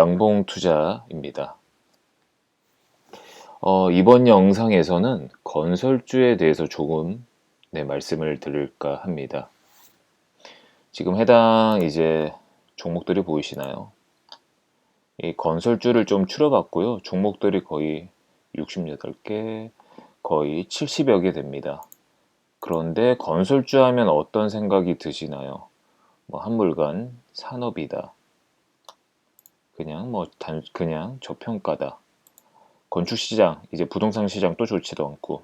양봉 투자입니다. 이번 영상에서는 건설주에 대해서 조금 말씀을 드릴까 합니다. 지금 해당 종목들이 보이시나요? 이 건설주를 좀 추려봤고요. 종목들이 거의 68개, 거의 70여 개 됩니다. 그런데 건설주 하면 어떤 생각이 드시나요? 한물간 산업이다. 그냥 저평가다. 건축시장, 이제 부동산 시장도 좋지도 않고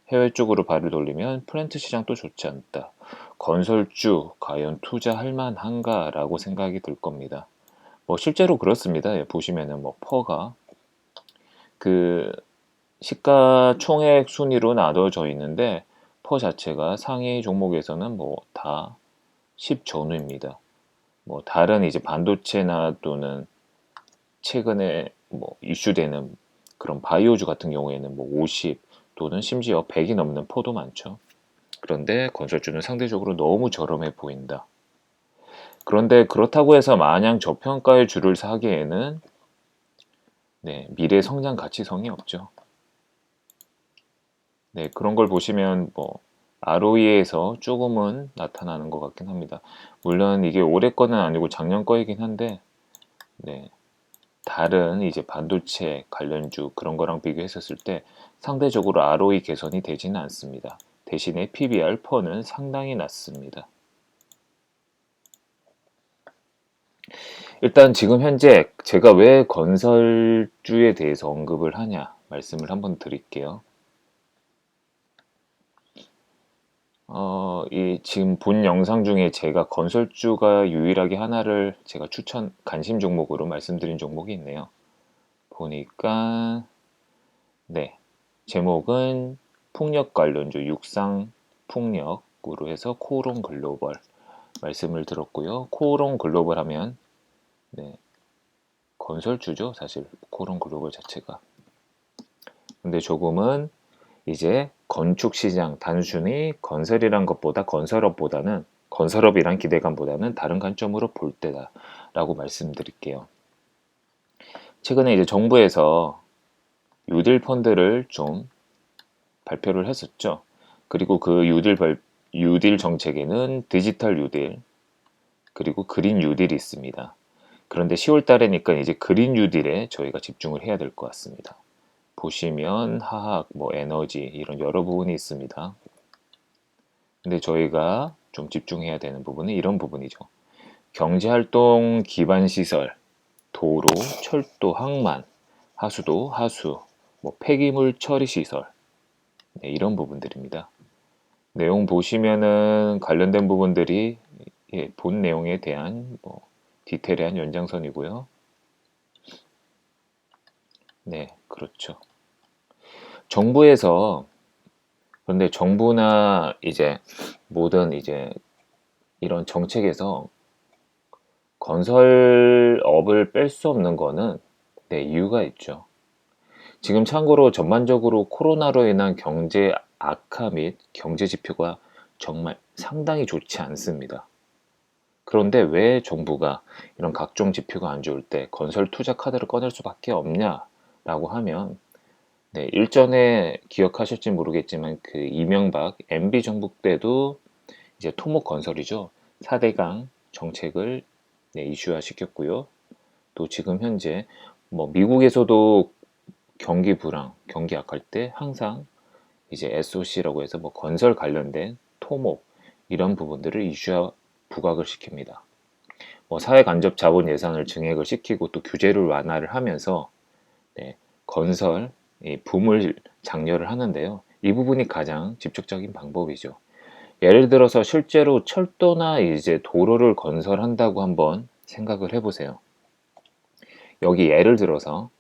해외 쪽으로 발을 돌리면 프렌트 시장도 좋지 않다. 건설주 과연 투자할 만한가 라고 생각이 들 겁니다. 실제로 그렇습니다. 보시면은 퍼가 그 시가총액 순위로 나눠져 있는데 퍼 자체가 상위 종목에서는 다 10 전후입니다. 다른 반도체나 또는 최근에 이슈되는 그런 바이오주 같은 경우에는 50 또는 심지어 100이 넘는 포도 많죠. 그런데 건설주는 상대적으로 너무 저렴해 보인다. 그런데 그렇다고 해서 마냥 저평가의 주를 사기에는 미래 성장 가치성이 없죠. 그런 걸 보시면 ROE에서 조금은 나타나는 것 같긴 합니다. 물론 이게 올해 거는 아니고 작년 거이긴 한데 다른 반도체 관련주 그런 거랑 비교했었을 때 상대적으로 ROE 개선이 되지는 않습니다. 대신에 PBR 퍼는 상당히 낮습니다. 일단 지금 현재 제가 왜 건설주에 대해서 언급을 하냐 말씀을 한번 드릴게요. 이 지금 본 영상 중에 제가 건설주가 유일하게 하나를 제가 관심 종목으로 말씀드린 종목이 있네요. 보니까 제목은 풍력 관련주 육상 풍력으로 해서 코오롱 글로벌 말씀을 들었고요. 코오롱 글로벌 하면 건설주죠, 사실 코오롱 글로벌 자체가. 근데 조금은 이제 건축 시장 단순히 건설이란 것보다 건설업이란 기대감보다는 다른 관점으로 볼 때다라고 말씀드릴게요. 최근에 이제 정부에서 뉴딜 펀드를 좀 발표를 했었죠. 그리고 그 뉴딜 정책에는 디지털 뉴딜 그리고 그린 뉴딜이 있습니다. 그런데 10월 달에니까 이제 그린 뉴딜에 저희가 집중을 해야 될 것 같습니다. 보시면 화학, 에너지 이런 여러 부분이 있습니다. 근데 저희가 좀 집중해야 되는 부분은 이런 부분이죠. 경제활동 기반시설, 도로, 철도, 항만, 하수도, 하수, 폐기물 처리시설 이런 부분들입니다. 내용 보시면은 관련된 부분들이 본 내용에 대한 디테일한 연장선이고요. 그렇죠. 그런데 정부나 모든 이런 정책에서 건설업을 뺄 수 없는 거는 이유가 있죠. 지금 참고로 전반적으로 코로나로 인한 경제 악화 및 경제 지표가 정말 상당히 좋지 않습니다. 그런데 왜 정부가 이런 각종 지표가 안 좋을 때 건설 투자 카드를 꺼낼 수밖에 없냐라고 하면 일전에 기억하실지 모르겠지만 그 이명박 MB 정부 때도 이제 토목 건설이죠. 4대강 정책을 이슈화 시켰고요. 또 지금 현재 미국에서도 경기 불황, 경기 악화할 때 항상 이제 SOC라고 해서 건설 관련된 토목 이런 부분들을 이슈화 부각을 시킵니다. 사회 간접 자본 예산을 증액을 시키고 또 규제를 완화를 하면서 건설 붐을 장려를 하는데요. 이 부분이 가장 직접적인 방법이죠. 예를 들어서 실제로 철도나 도로를 건설한다고 한번 생각을 해보세요. 여기 예를 들어서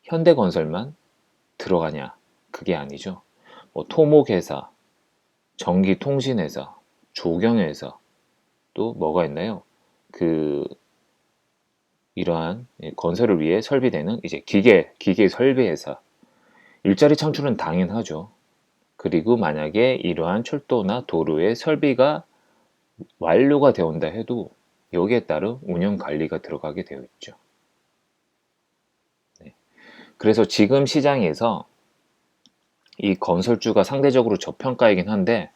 현대건설만 들어가냐? 그게 아니죠. 토목회사, 전기통신회사, 조경회사, 또 뭐가 있나요? 이러한 건설을 위해 설비되는 기계 설비회사. 일자리 창출은 당연하죠. 그리고 만약에 이러한 철도나 도로의 설비가 완료가 되온다 해도 여기에 따른 운영 관리가 들어가게 되어 있죠. 네. 그래서 지금 시장에서 이 건설주가 상대적으로 저평가이긴 한데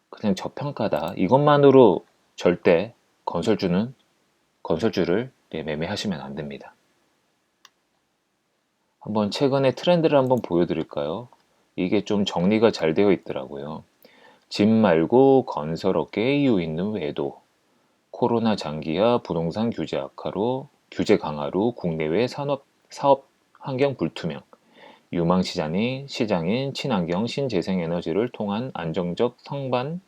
그냥 저평가다. 이것만으로 절대 건설주를 매매하시면 안 됩니다. 한번 최근의 트렌드를 한번 보여드릴까요? 이게 좀 정리가 잘 되어 있더라고요. 집 말고 건설업계에 이유 있는 외도, 코로나 장기화 부동산 규제 강화로 국내외 사업 환경 불투명, 유망 시장인 친환경 신재생에너지를 통한 안정적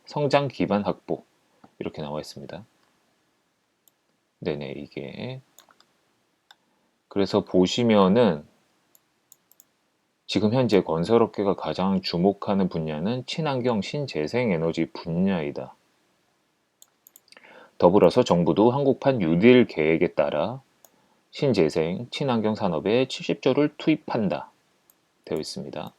성장 기반 확보 이렇게 나와 있습니다. 네네 이게 그래서 보시면은 지금 현재 건설업계가 가장 주목하는 분야는 친환경 신재생에너지 분야이다. 더불어서 정부도 한국판 뉴딜 계획에 따라 신재생, 친환경 산업에 70조를 투입한다. 되어 있습니다.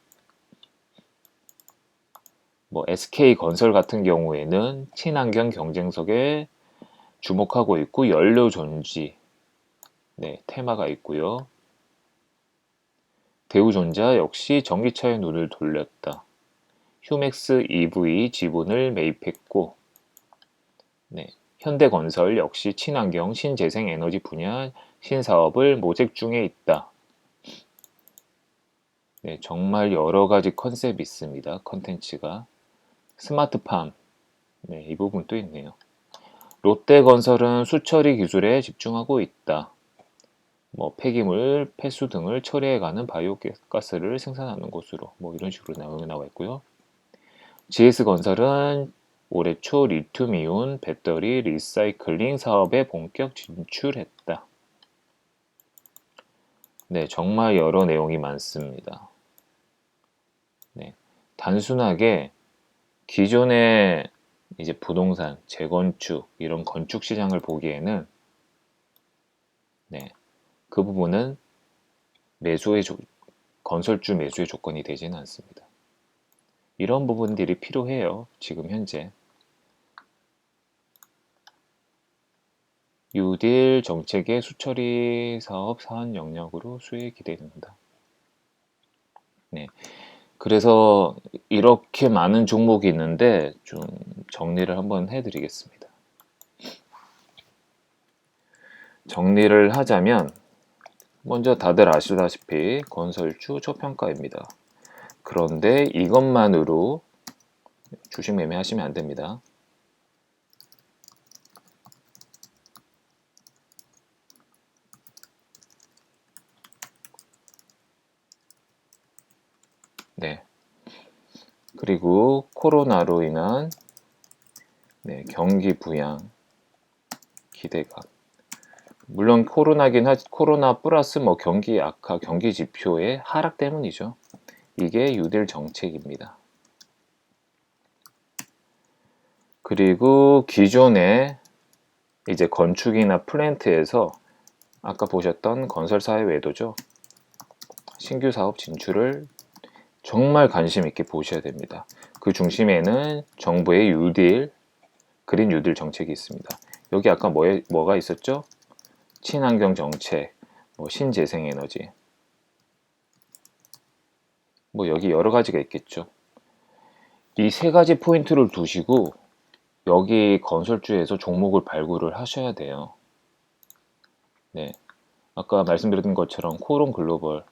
SK건설 같은 경우에는 친환경 경쟁력에 주목하고 있고 연료 존지 테마가 있고요. 대우전자 역시 전기차에 눈을 돌렸다. 휴맥스 EV 지분을 매입했고 현대건설 역시 친환경 신재생 에너지 분야 신사업을 모색 중에 있다. 정말 여러 가지 컨셉이 있습니다. 컨텐츠가. 스마트팜. 이 부분도 있네요. 롯데건설은 수처리 기술에 집중하고 있다. 폐기물, 폐수 등을 처리해가는 바이오가스를 생산하는 곳으로 이런 식으로 나와 있고요. GS건설은 올해 초 리튬이온 배터리 리사이클링 사업에 본격 진출했다. 정말 여러 내용이 많습니다. 단순하게 기존의 이제 부동산, 재건축 이런 건축 시장을 보기에는 그 부분은 건설주 매수의 조건이 되지는 않습니다. 이런 부분들이 필요해요. 지금 현재 뉴딜 정책의 수처리 사업 사안 영역으로 수혜 기대된다. 그래서 이렇게 많은 종목이 있는데 좀 정리를 한번 해드리겠습니다. 정리를 하자면 먼저 다들 아시다시피 건설주 저평가입니다. 그런데 이것만으로 주식 매매하시면 안 됩니다. 그리고 코로나로 인한 경기 부양 기대감. 물론 코로나 플러스 경기 악화, 경기 지표의 하락 때문이죠. 이게 뉴딜 정책입니다. 그리고 기존에 이제 건축이나 플랜트에서 아까 보셨던 건설사의 외도죠. 신규 사업 진출을 정말 관심 있게 보셔야 됩니다. 그 중심에는 정부의 그린 뉴딜 정책이 있습니다. 여기 아까 뭐가 있었죠? 친환경 정책, 신재생에너지 여기 여러 가지가 있겠죠. 이 세 가지 포인트를 두시고 여기 건설주에서 종목을 발굴을 하셔야 돼요. 아까 말씀드린 것처럼 코론 글로벌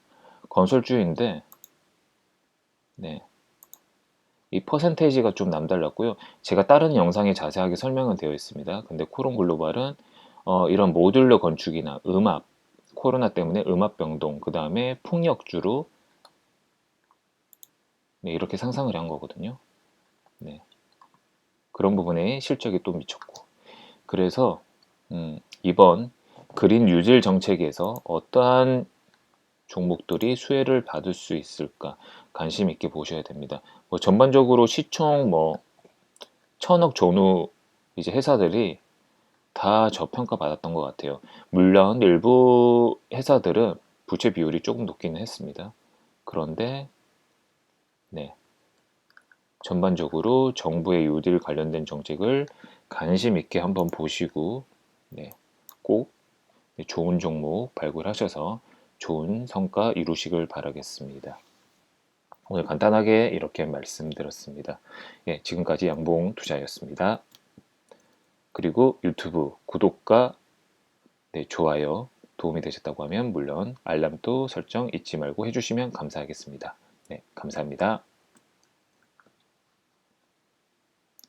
건설주인데 이 퍼센테이지가 좀 남달랐고요. 제가 다른 영상에 자세하게 설명은 되어 있습니다. 근데 코론 글로벌은 이런 모듈러 건축이나 음압, 코로나 때문에 음압 변동, 그 다음에 풍력주로 이렇게 상승을 한 거거든요. 그런 부분에 실적이 또 미쳤고. 그래서 이번 그린 뉴딜 정책에서 어떠한 종목들이 수혜를 받을 수 있을까 관심 있게 보셔야 됩니다. 전반적으로 시총 1000억 전후 이제 회사들이 다 저평가 받았던 것 같아요. 물론 일부 회사들은 부채 비율이 조금 높기는 했습니다. 그런데 전반적으로 정부의 뉴딜 관련된 정책을 관심 있게 한번 보시고 네, 꼭 좋은 종목 발굴하셔서 좋은 성과 이루시길 바라겠습니다. 오늘 간단하게 이렇게 말씀드렸습니다. 예, 지금까지 양봉 투자였습니다. 그리고 유튜브 구독과 좋아요 도움이 되셨다고 하면 물론 알람도 설정 잊지 말고 해주시면 감사하겠습니다. 네, 감사합니다.